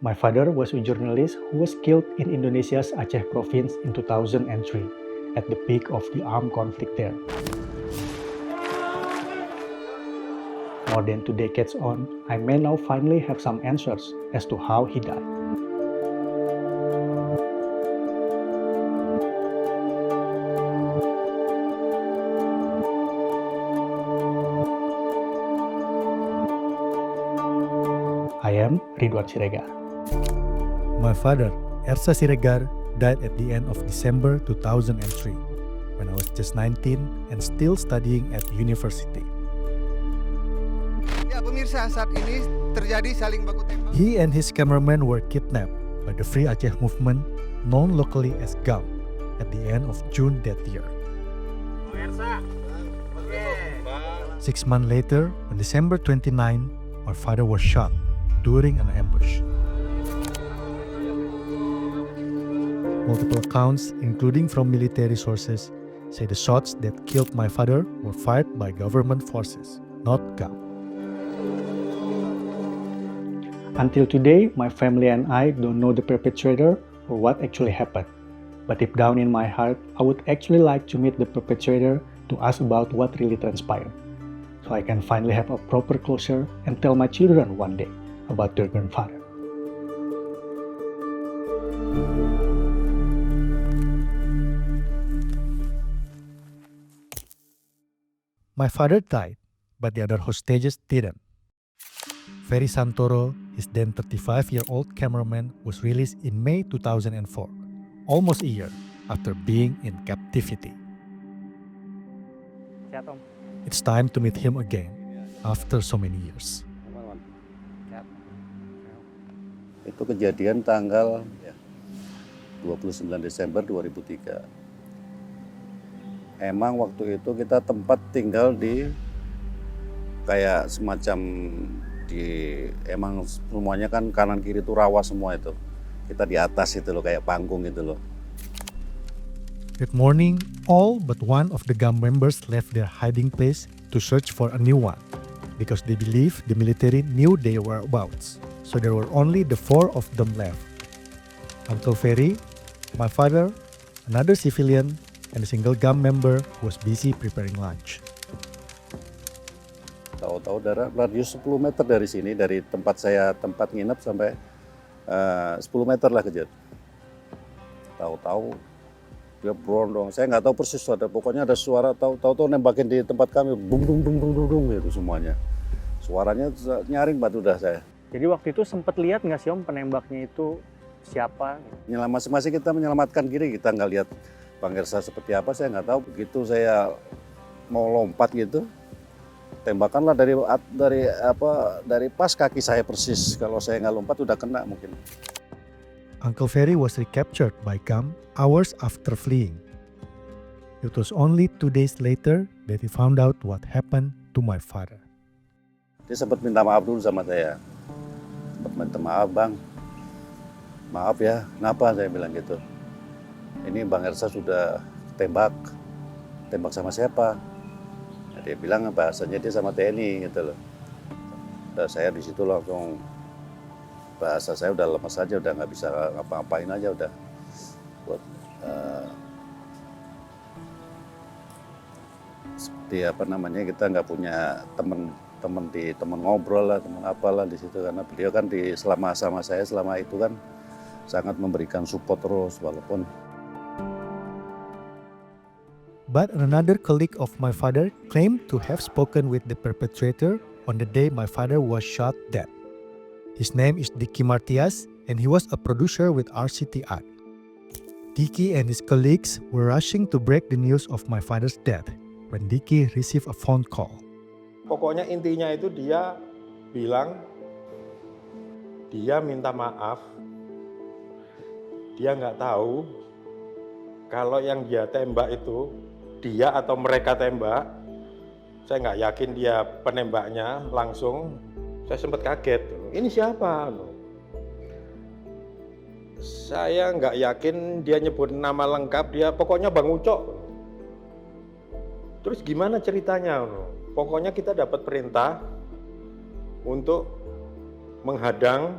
My father was a journalist who was killed in Indonesia's Aceh province in 2003, at the peak of the armed conflict there. More than 2 decades on, I may now finally have some answers as to how he died. I am Ridwan Siregar. My father, Ersa Siregar, died at the end of December 2003 when I was just 19 and still studying at university. Ya pemirsa, saat ini terjadi saling baku tembak. He and his cameraman were kidnapped by the Free Aceh movement, known locally as GAM, at the end of June that year. 6 months later, on December 29, my father was shot during an ambush. Multiple accounts, including from military sources, say the shots that killed my father were fired by government forces, not GAM. Until today, my family and I don't know the perpetrator or what actually happened. But deep down in my heart, I would actually like to meet the perpetrator to ask about what really transpired, so I can finally have a proper closure and tell my children one day about their grandfather. My father died, but the other hostages didn't. Ferry Santoro, his then 35-year-old cameraman, was released in May 2004, almost a year after being in captivity. It's time to meet him again after so many years. Itu kejadian tanggal 29 Desember 2003. Emang waktu itu kita tempat tinggal di kayak semacam emang semuanya kan kanan kiri itu rawa semua itu. Kita di atas itu loh, kayak panggung itu loh. That morning, all but one of the GAM members left their hiding place to search for a new one because they believed the military knew their whereabouts. So there were only the 4 of them left. Uncle Ferry, my father, another civilian, and a single GAM member who was busy preparing lunch. Tahu-tahu radius 10 meter dari sini, dari tempat saya tempat nginep sampai 10 meter lah kejadian. Tahu-tahu dia berondong, saya nggak tahu persis ada, pokoknya ada suara, tahu-tahu nembakin di tempat kami, bung bung bung bung bung gitu semuanya. Suaranya nyaring banget udah saya. Jadi waktu itu sempat lihat nggak sih Om penembaknya itu siapa? Masing-masing kita menyelamatkan diri, kita nggak lihat Bang Ersa seperti apa, saya nggak tahu. Begitu saya mau lompat gitu, tembakanlah dari pas kaki saya persis. Kalau saya nggak lompat udah kena mungkin. Uncle Ferry was recaptured by GAM hours after fleeing. It was only 2 days later that he found out what happened to my father. Dia sempat minta maaf dulu sama saya. Sempat minta maaf, Bang. Maaf ya, kenapa saya bilang gitu. Ini Bang Ersa sudah tembak sama siapa? Nah, dia bilang bahasanya dia sama TNI gitu loh. Dan saya di situ langsung bahasa saya udah lemas aja, udah nggak bisa ngapa-ngapain aja udah. Buat seperti apa namanya, kita nggak punya teman ngobrol lah, teman apalah di situ, karena beliau kan selama sama saya selama itu kan sangat memberikan support terus walaupun. But another colleague of my father claimed to have spoken with the perpetrator on the day my father was shot dead. His name is Diki Martias, and he was a producer with RCT Art. Diki and his colleagues were rushing to break the news of my father's death when Diki received a phone call. Pokoknya intinya itu dia bilang, dia minta maaf, dia nggak tahu kalau yang dia tembak itu dia atau mereka tembak. Saya nggak yakin dia penembaknya langsung. Saya sempat kaget, ini siapa? Saya nggak yakin dia nyebut nama lengkap, dia pokoknya Bang Ucok. Terus gimana ceritanya? Pokoknya kita dapat perintah untuk menghadang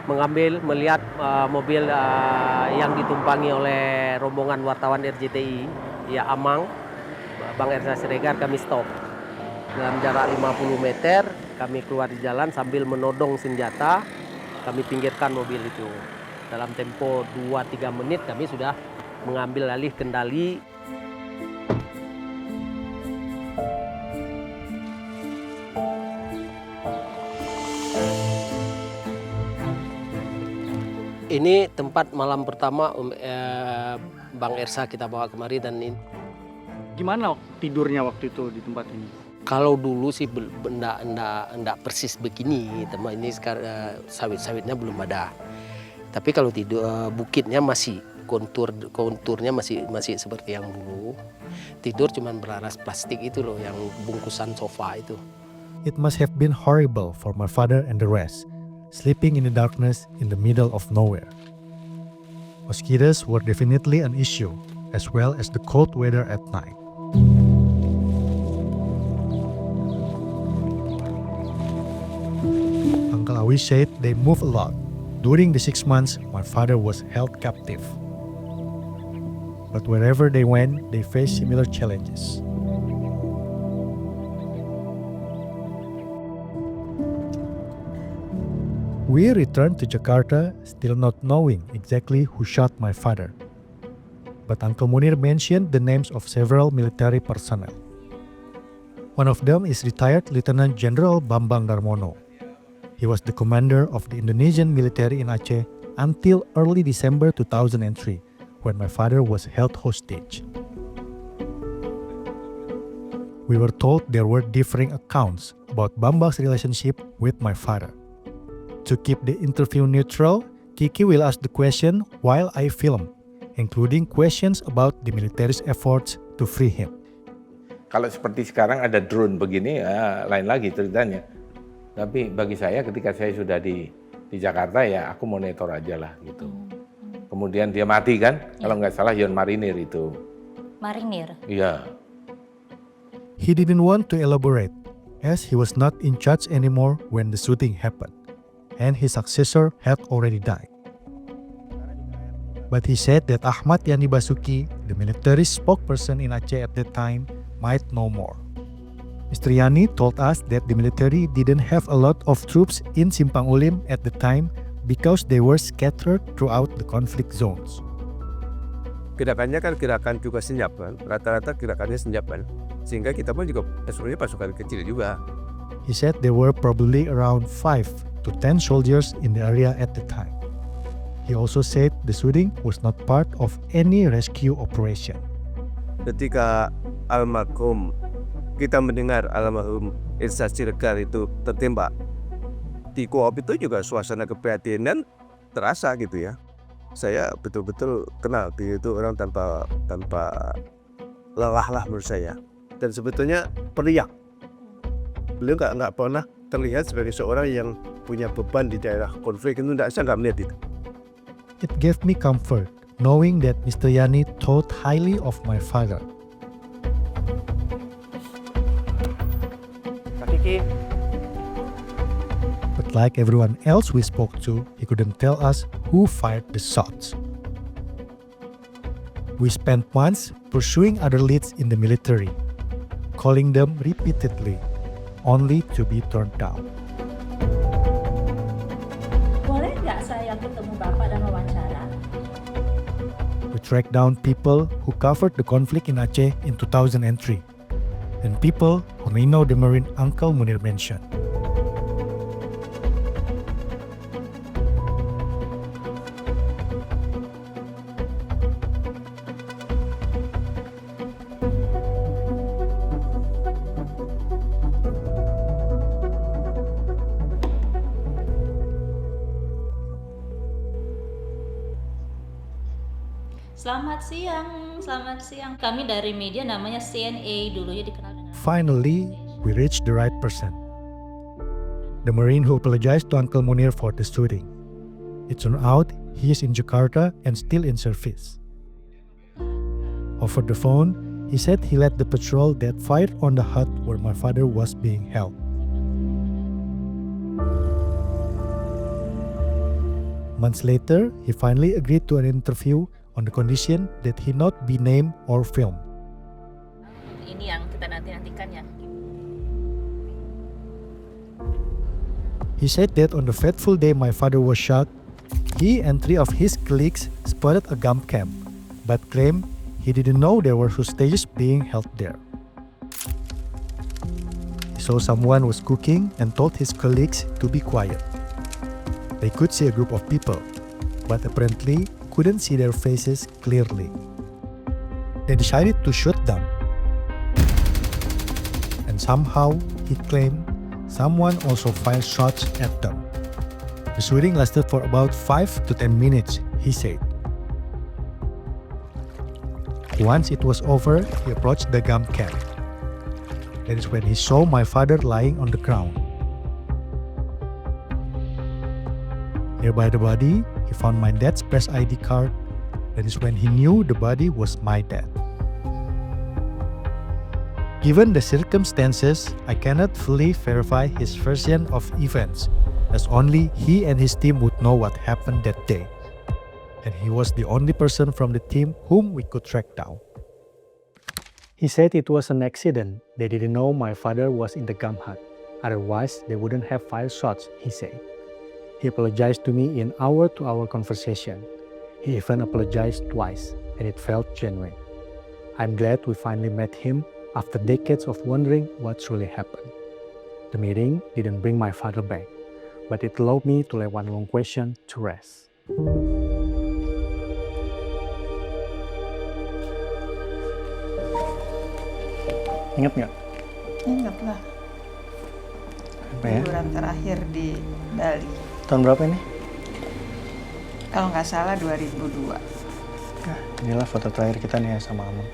melihat mobil yang ditumpangi oleh rombongan wartawan RCTI, ya Amang, Bang Ersa Siregar, kami stop. Dalam jarak 50 meter, kami keluar di jalan sambil menodong senjata, kami pinggirkan mobil itu. Dalam tempo 2-3 menit kami sudah mengambil alih kendali. Ini tempat malam pertama Bang Ersa kita bawa kemari dan ini. Gimana tidurnya waktu itu di tempat ini? Kalau dulu sih enggak persis begini, teman ini sekarang sawit-sawitnya belum ada. Tapi kalau tidur bukitnya masih konturnya masih seperti yang dulu. Tidur cuman beralas plastik itu loh, yang bungkusan sofa itu. It must have been horrible for my father and the rest, sleeping in the darkness in the middle of nowhere. Mosquitoes were definitely an issue, as well as the cold weather at night. Uncle Awi said they move a lot. During the 6 months, my father was held captive. But wherever they went, they faced similar challenges. We returned to Jakarta, still not knowing exactly who shot my father. But Uncle Munir mentioned the names of several military personnel. One of them is retired Lieutenant General Bambang Darmono. He was the commander of the Indonesian military in Aceh until early December 2003, when my father was held hostage. We were told there were differing accounts about Bambang's relationship with my father. To keep the interview neutral, Kiki will ask the question while I film, including questions about the military's efforts to free him. Kalau seperti sekarang ada drone begini, ya, lain lagi ceritanya. Tapi bagi saya ketika saya sudah di Jakarta, ya aku monitor aja lah gitu. Kemudian dia mati kan, kalau nggak salah Yon Marinir itu. Marinir? Iya. He didn't want to elaborate, as he was not in charge anymore when the shooting happened, and his successor had already died. But he said that Ahmad Yani Basuki, the military spokesperson in Aceh at that time, might know more. Mr. Yani told us that the military didn't have a lot of troops in Simpang Ulim at the time because they were scattered throughout the conflict zones. Gerakannya kan gerakan juga senyap kan, rata-rata gerakannya senyap kan, sehingga kita pun juga sebenarnya pasukan kecil juga. He said there were probably around 5 to 10 soldiers in the area at the time. He also said the shooting was not part of any rescue operation. Ketika almarhum, kita mendengar almarhum Ersa Siregar itu tertembak, di Koop itu juga suasana keprihatinan terasa gitu ya. Saya betul-betul kenal dia itu orang tanpa lelah lah menurut saya. Dan sebetulnya periak. Beliau nggak pernah terlihat sebagai seorang yang punya beban di daerah konflik itu, saya nggak melihat itu. It gave me comfort knowing that Mr. Yani thought highly of my father. But like everyone else we spoke to, he couldn't tell us who fired the shots. We spent months pursuing other leads in the military, calling them repeatedly, only to be turned down. Boleh nggak saya ketemu Bapak dan wawancara? We tracked down people who covered the conflict in Aceh in 2003, and people who may know the Marine Uncle Munir mentioned. Selamat siang. Kami dari media namanya CNA, dulunya dikenal dengan... Finally, we reached the right person. The Marine who apologized to Uncle Munir for the shooting. It turned out he is in Jakarta and still in service. Over the phone, he said he led the patrol that fired on the hut where my father was being held. Months later, he finally agreed to an interview on the condition that he not be named or filmed. Ini yang kita nantikan ya. He said that on the fateful day my father was shot, he and 3 of his colleagues spotted a gun camp, but claimed he didn't know there were hostages being held there. He saw someone was cooking and told his colleagues to be quiet. They could see a group of people, but apparently couldn't see their faces clearly. They decided to shoot them. And somehow, he claimed, someone also fired shots at them. The shooting lasted for about 5 to 10 minutes, he said. Once it was over, he approached the gun camp. That is when he saw my father lying on the ground. Nearby the body, he found my dad's press ID card. That is when he knew the body was my dad. Given the circumstances, I cannot fully verify his version of events, as only he and his team would know what happened that day. And he was the only person from the team whom we could track down. He said it was an accident. They didn't know my father was in the gum hut. Otherwise, they wouldn't have fired shots, he said. He apologized to me in hour-to-hour conversation. He even apologized twice, and it felt genuine. I'm glad we finally met him after decades of wondering what truly happened. The meeting didn't bring my father back, but it allowed me to lay one long question to rest. Ingat nggak? Ingat lah. Apa ya? Liburan terakhir di Bali. Tahun berapa ini? Kalau nggak salah 2002. Nah, inilah foto terakhir kita nih ya sama Amang.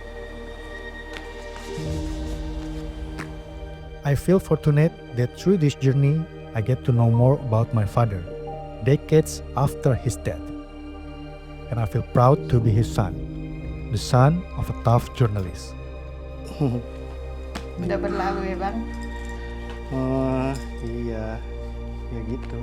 I feel fortunate that through this journey, I get to know more about my father, decades after his death. And I feel proud to be his son, the son of a tough journalist. Udah berlalu ya Bang? Oh iya, ya gitu.